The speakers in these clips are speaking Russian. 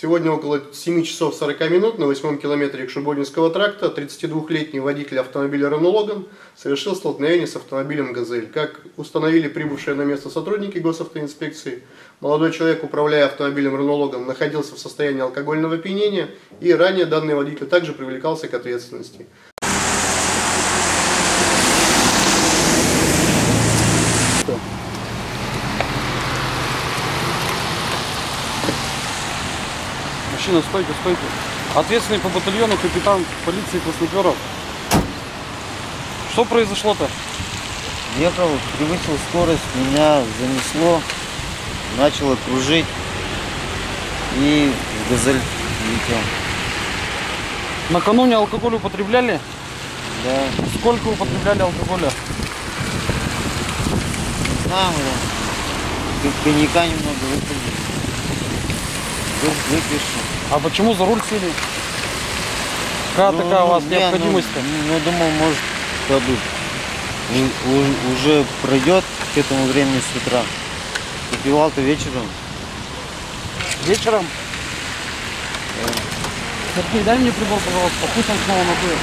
Сегодня около 7 часов 40 минут на 8-м километре Шуболинского тракта 32-летний водитель автомобиля Renault Logan совершил столкновение с автомобилем «Газель». Как установили прибывшие на место сотрудники госавтоинспекции, молодой человек, управляя автомобилем Renault Logan, находился в состоянии алкогольного опьянения, и ранее данный водитель также привлекался к ответственности. Мужчина, стойте, стойте. Ответственный по батальону капитан полиции Красноперов. Что произошло-то? Ехал, превысил скорость, меня занесло, начало кружить и в «Газель» летел. Накануне алкоголь употребляли? Да. Сколько употребляли алкоголя? Не знаю, коньяка немного выпили. Выпишу. А почему за руль сели? Какая такая у вас необходимость-то? Я думал, может, как бы уже пройдет к этому времени с утра. Выпивал-то вечером. Вечером? Да. Сергей, дай мне прибор, пожалуйста. Пусть он снова надует.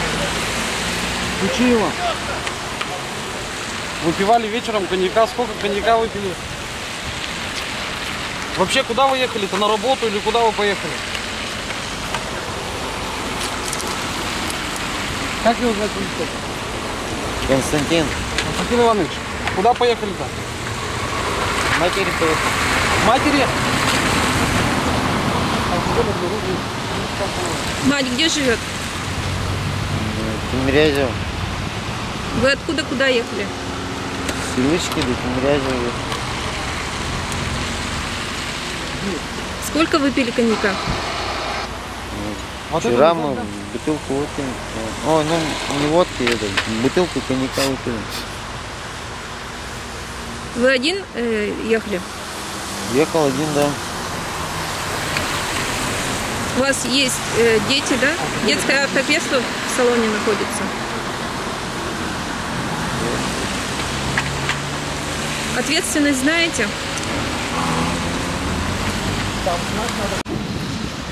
Включи его. Выпивали вечером коньяка. Сколько коньяка выпили? Вообще, куда вы ехали-то? На работу или куда вы поехали? Как его звать? Константин. Константин Иванович, куда поехали-то? Матери поехал. Матери? Мать где живет? Тимирязево. Вы откуда куда ехали? С Илычки до Тимирязева. Сколько выпили коньяка? Вчера мы бутылку выпили. О, ну не водки, это бутылку коньяка выпили. Вы один ехали? Ехал один, да. У вас есть дети, да? Детское автопедство в салоне находится. Ответственность знаете?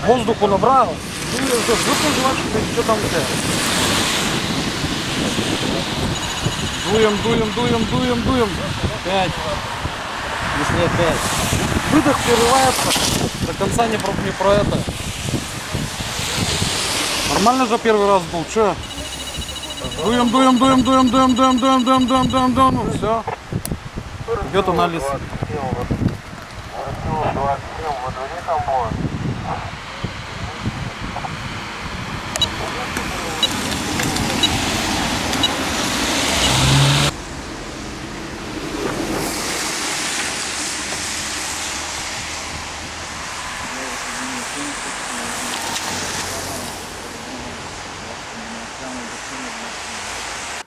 Воздуху набрал. Что там у тебя? Дуем, дуем, дуем, дуем, дуем. 5. Если опять. Выдох прерывается. До конца не про это. Нормально же первый раз был. Че? Дуем, дуем, дуем, дуем, дуем, дуем, дуем, дуем, дуем, дуем, дуем. Все. Идет анализ.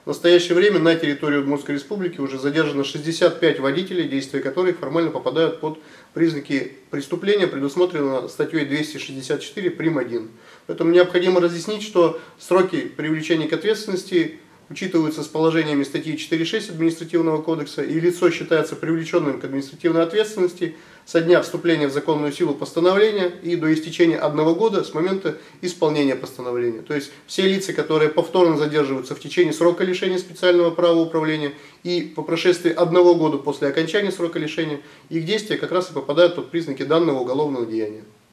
В настоящее время на территории Удмуртской республики уже задержано 65 водителей, действия которых формально попадают под признаки преступления, предусмотренного статьей 264 прим. 1. Поэтому необходимо разъяснить, что сроки привлечения к ответственности учитываются с положениями статьи 4.6 Административного кодекса, и лицо считается привлеченным к административной ответственности со дня вступления в законную силу постановления и до истечения 1 года с момента исполнения постановления. То есть все лица, которые повторно задерживаются в течение срока лишения специального права управления и по прошествии 1 года после окончания срока лишения, их действия как раз и попадают под признаки данного уголовного деяния.